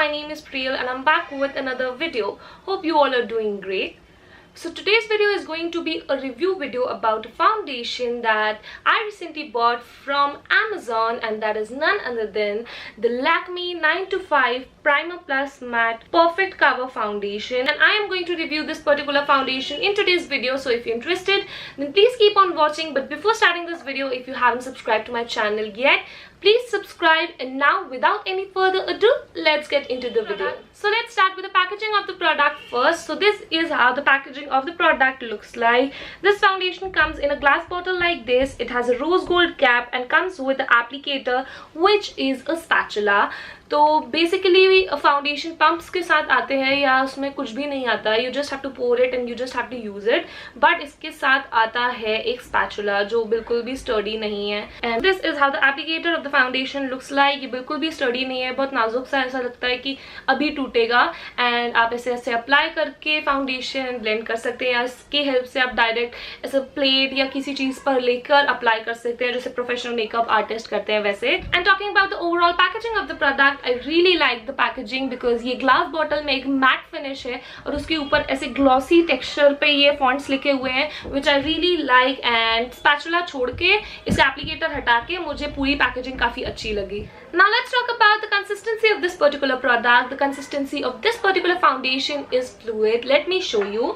my name is Priyal and I'm back with another video. Hope you all are doing great. So today's video is going to be a review video about a foundation that I recently bought from Amazon, and that is none other than the Lakme 9 to 5 Primer Plus Matte Perfect Cover Foundation. And I am going to review this particular foundation in today's video, so if you're interested then please keep on watching. But before starting this video, if you haven't subscribed to my channel yet, please subscribe. And now without any further ado, let's get into the video. So let's start with the packaging of the product first. So this is how the packaging of the product looks like. This foundation comes in a glass bottle like this. It has a rose gold cap and comes with the applicator, which is a spatula. तो basically foundation pumps के साथ आते हैं या उसमें कुछ भी नहीं आता, you just have to pour it and you just have to use it, but इसके साथ आता है एक स्पैचुला जो बिल्कुल भी स्टर्डी नहीं है. And this is how the applicator of the foundation looks like. ये बिल्कुल भी स्टर्डी नहीं है, बहुत नाजुक सा, ऐसा लगता है कि अभी टूटेगा. एंड आप ऐसे ऐसे अप्लाई करके फाउंडेशन ब्लेंड कर सकते हैं, या इसकी हेल्प से आप डायरेक्ट ऐसे प्लेट या किसी चीज पर लेकर अप्लाई कर सकते हैं जैसे प्रोफेशनल मेकअप आर्टिस्ट करते हैं वैसे. And talking about the overall packaging of the product, I really like the packaging because ये ग्लास बॉटल में एक मैट फिनिश है और उसके ऊपर ऐसे ग्लॉसी टेक्सचर पे ये फॉन्ट्स लिखे हुए हैं, which I really like. And spatula छोड़ के इसे एप्लीकेटर हटा के मुझे पूरी पैकेजिंग काफी अच्छी लगी. Now let's talk about the consistency of this particular product. The consistency of this particular foundation is fluid. Let me show you.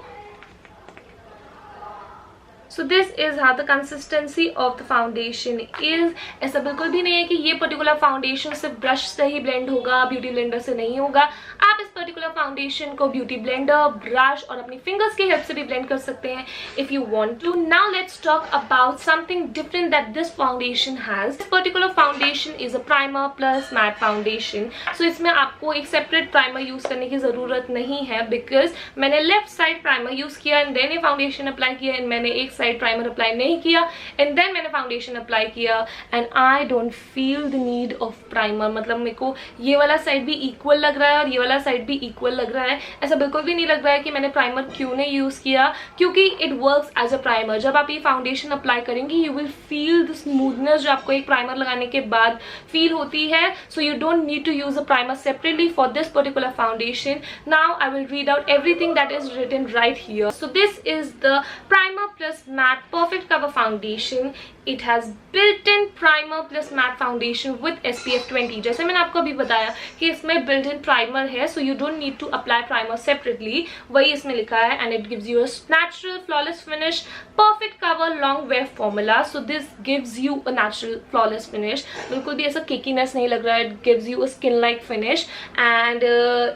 So this is how the consistency of the foundation is. ऐसा बिल्कुल भी नहीं है कि ये particular foundation सिर्फ brush से ही blend होगा, ब्यूटी ब्लेंडर से नहीं होगा. आप इस पर्टिकुलर फाउंडेशन को ब्यूटी ब्लेंडर, ब्रश और अपनी फिंगर्स की हेल्प से भी ब्लेंड कर सकते हैं if you want to. Now let's talk about something different that this foundation has. This particular foundation is a primer plus matte foundation. So इसमें आपको एक सेपरेट प्राइमर यूज करने की जरूरत नहीं है, बिकॉज मैंने लेफ्ट साइड प्राइमर यूज किया एंड देन ये फाउंडेशन अप्लाई किया, एंड मैंने एक साइड प्राइमर अप्लाई नहीं किया एंड देन मैंने फाउंडेशन अप्लाई किया. And I don't feel the need of primer. मतलब मेरे को ये वाला साइड भी इक्वल लग रहा है और ये वाला साइड भी इक्वल लग रहा है. ऐसा बिल्कुल भी नहीं लग रहा है कि मैंने प्राइमर क्यों नहीं यूज किया, क्योंकि it works as a primer. जब आप ये फाउंडेशन अप्लाई करेंगे you will feel the smoothness जो आपको एक प्राइमर लगाने के बाद फील होती है. So you don't need to use a primer separately for this particular foundation. Now I will read out everything that is written right here. So this is the primer plus matte perfect cover foundation. It has built-in primer plus matte foundation with SPF 20. जैसे मैंने आपको अभी बताया कि इसमें built-in primer है, so you don't need to apply primer separately. वही इसमें लिखा है, and it gives you a natural flawless finish, perfect cover, long wear formula. So this gives you a natural flawless finish. बिल्कुल भी ऐसा cakiness नहीं लग रहा है. It gives you a skin-like finish, and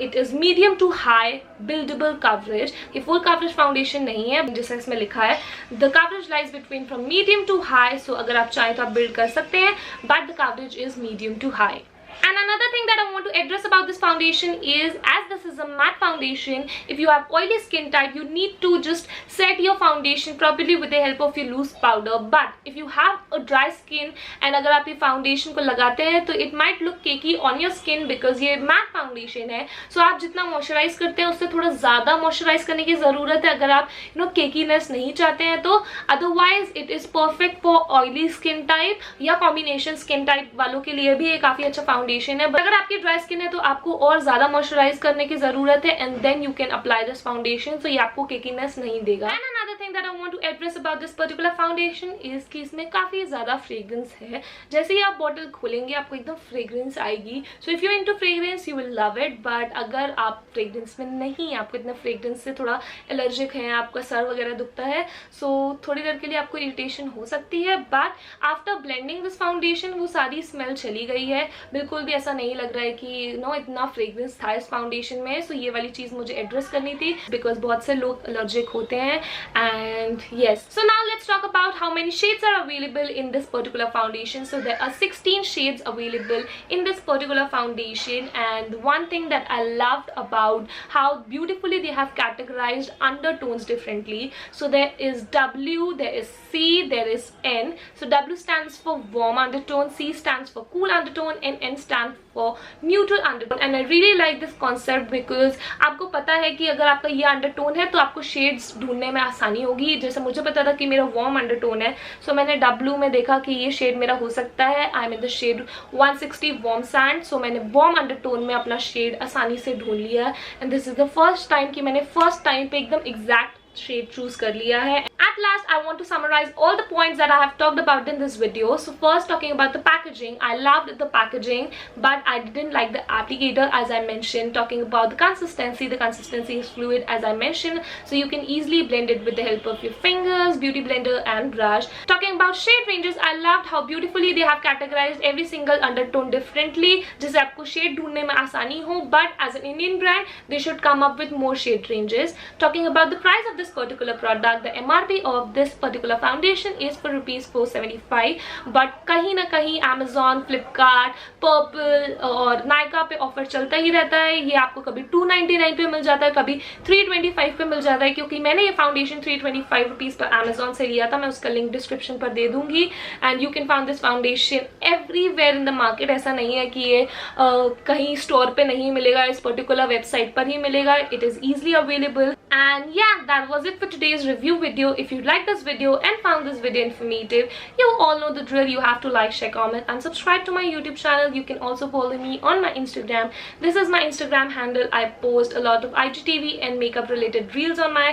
it is medium to high buildable coverage. ये full coverage foundation नहीं है जैसा इसमें लिखा है. The coverage lies between from medium to high. So अगर आप चाहें तो आप build कर सकते हैं, but the coverage is medium to high. And another thing that I want to address about this foundation is, as this is a matte foundation, if you have oily skin type, you need to just set your foundation properly with the help of your loose powder. But if you have a dry skin and अगर आप ये foundation को लगाते हैं तो it might look cakey on your skin because ये matte foundation है. So आप जितना moisturize करते हैं उससे थोड़ा ज़्यादा moisturize करने की ज़रूरत है अगर आप cakiness नहीं चाहते हैं तो. Otherwise it is perfect for oily skin type या combination skin type वालों के लिए भी ये काफ़ी अच्छा foundation है. अगर आपकी ड्राई स्किन है तो आपको और ज्यादा मॉइस्चराइज करने की जरूरत है, and then you can apply this foundation. So ये आपको केकीनेस नहीं देगा. And another thing that I want to address about this particular foundation is कि इसमें काफी ज्यादा फ्रेग्रेंस है. जैसे ही आप बॉटल खोलेंगे आपको एकदम फ्रेग्रेंस आएगी. So if you into fragrance you will love it. But अगर आप फ्रेग्रेंस में नहीं, आपको इतना फ्रेग्रेंस से थोड़ा एलर्जिक है, आपका सर वगैरह दुखता है, सो थोड़ी देर के लिए आपको इरिटेशन हो सकती है. But after blending this foundation वो सारी स्मेल चली गई है. बिल्कुल भी ऐसा नहीं लग रहा है कि इतना फ्रेग्रेंस था इस फाउंडेशन में. सो ये वाली चीज मुझे एड्रेस करनी थी बिकॉज बहुत से लोग एलर्जिक होते हैं. And yes, so now let's talk about how many shades are available in this particular foundation. So there are 16 shades available in this particular foundation. And one thing that I loved about how beautifully they have categorized undertones differently. So there is W, there is C, there is N. So W stands for warm undertone, C stands for cool undertone, and N stands for neutral undertone. And I really like this concept because आपको पता है कि अगर आपका ये undertone है तो आपको shades ढूंढने में आसानी होगी. जैसे मुझे पता था कि मेरा वार्म अंडरटोन है, सो मैंने W में देखा कि ये शेड मेरा हो सकता है। I am in the shade 160 warm sand. So मैंने वार्म अंडरटोन में अपना शेड आसानी से ढूंढ लिया है and this is the first time कि मैंने फर्स्ट टाइम पे एकदम एग्जैक्ट शेड चूज कर लिया है। At last, I want to summarize all the points that I have talked about in this video. So first, talking about the packaging, I loved the packaging, but I didn't like the applicator, as I mentioned. Talking about the consistency is fluid, as I mentioned, so you can easily blend it with the help of your fingers, beauty blender and brush. Talking about shade ranges, I loved how beautifully they have categorized every single undertone differently, जिससे आपको shade ढूंढने में आसानी हो. But as an Indian brand, they should come up with more shade ranges. Talking about the price of this particular product, the MRP of this particular foundation is for rupees 475, but कहीं ना कहीं Amazon, Flipkart, Purple और Nykaa पे offer चलता ही रहता है. ये आपको कभी 299 पे मिल जाता है, कभी 325 पे मिल जाता है. क्योंकि मैंने ये फाउंडेशन 325 रुपीज पर Amazon से लिया था, मैं उसका लिंक डिस्क्रिप्शन पर दे दूंगी. And you can found this foundation everywhere in the market. ऐसा नहीं है कि ये कहीं स्टोर पे नहीं मिलेगा, इस पर्टिकुलर वेबसाइट पर ही मिलेगा. It is easily available. And yeah, that was it for today's review video. If you liked this video and found this video informative, you all know the drill. You have to like, share, comment and subscribe to my YouTube channel. You can also follow me on my Instagram. This is my Instagram handle. I post a lot of IGTV and makeup related reels on my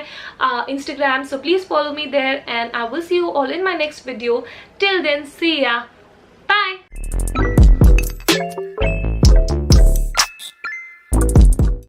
Instagram, so please follow me there and I will see you all in my next video. Till then, see ya. Bye.